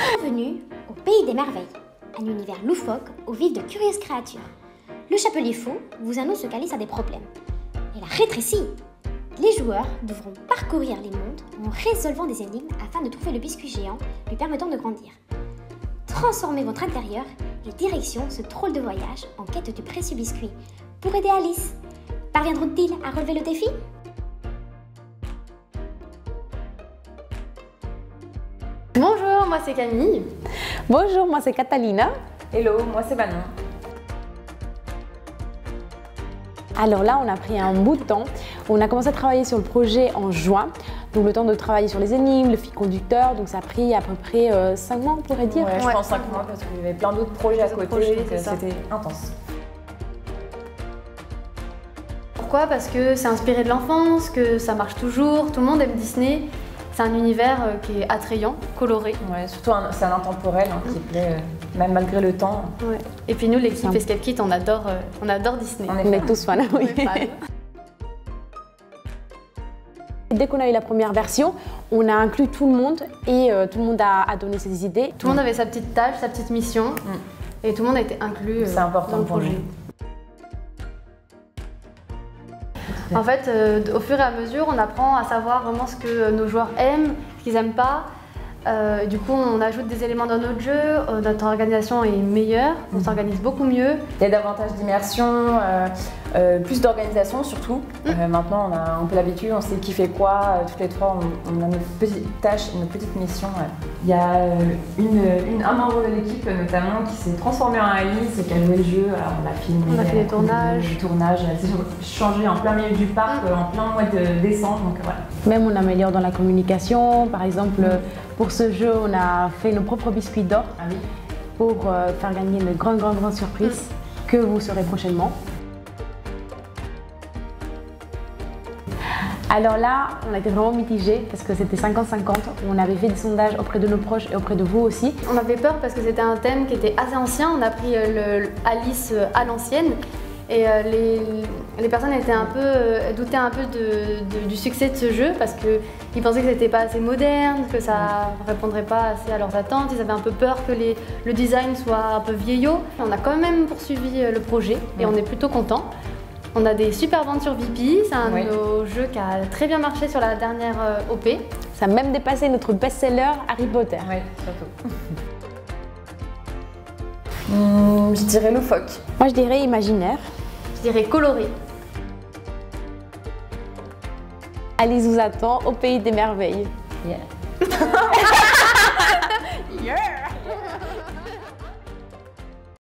Bienvenue au Pays des Merveilles, un univers loufoque où vivent de curieuses créatures. Le Chapelier Fou vous annonce que Alice a des problèmes. Elle a rétréci. Les joueurs devront parcourir les mondes en résolvant des énigmes afin de trouver le biscuit géant lui permettant de grandir. Transformez votre intérieur et direction ce drôle de voyage en quête du précieux biscuit pour aider Alice. Parviendront-ils à relever le défi ? Bonjour, moi c'est Camille. Bonjour, moi c'est Catalina. Hello, moi c'est Manon. Alors là, on a pris un bout de temps. On a commencé à travailler sur le projet en juin. Donc le temps de travailler sur les énigmes, le fil conducteur. Donc ça a pris à peu près 5 mois, on pourrait dire. Ouais, je pense 5 mois parce qu'il y avait plein d'autres projets à côté. Donc c'était intense. Pourquoi? Parce que c'est inspiré de l'enfance, que ça marche toujours, tout le monde aime Disney. C'est un univers qui est attrayant, coloré. Ouais, surtout c'est un intemporel qui plaît, même malgré le temps. Ouais. Et puis nous, l'équipe Escape Kit, on adore Disney. On est tous fans, oui. Dès qu'on a eu la première version, on a inclus tout le monde et tout le monde a donné ses idées. Tout le monde avait sa petite tâche, sa petite mission et tout le monde a été inclus c'est important dans le projet. En fait, au fur et à mesure, on apprend à savoir vraiment ce que nos joueurs aiment, ce qu'ils n'aiment pas. Du coup, on ajoute des éléments dans notre jeu, notre organisation est meilleure, on s'organise beaucoup mieux. Il y a davantage d'immersion, plus d'organisation surtout. Maintenant, on a un peu l'habitude, on sait qui fait quoi. Toutes les trois, on a notre petite tâche, notre petite mission. Il y a un membre de l'équipe notamment qui s'est transformé en Alice et qui a joué le jeu. Alors, on a filmé, on a fait des tournages. Elle s'est changée en plein milieu du parc, en plein mois de décembre. Donc, voilà. Même on améliore dans la communication. Par exemple, pour ce jeu, on a fait nos propres biscuits d'or pour faire gagner une grande surprise que vous saurez prochainement. Alors là, on a été vraiment mitigés parce que c'était 50-50. On avait fait des sondages auprès de nos proches et auprès de vous aussi. On avait peur parce que c'était un thème qui était assez ancien. On a pris Alice à l'ancienne et les personnes doutaient un peu du succès de ce jeu parce qu'ils pensaient que c'était pas assez moderne, que ça répondrait pas assez à leurs attentes. Ils avaient un peu peur que le design soit un peu vieillot. On a quand même poursuivi le projet et on est plutôt contents. On a des super ventes sur VP, c'est un de nos jeux qui a très bien marché sur la dernière OP. Ça a même dépassé notre best-seller Harry Potter. Oui, surtout. Je dirais loufoque. Moi je dirais imaginaire. Je dirais coloré. Alice vous attend au Pays des Merveilles. Yeah. Yeah.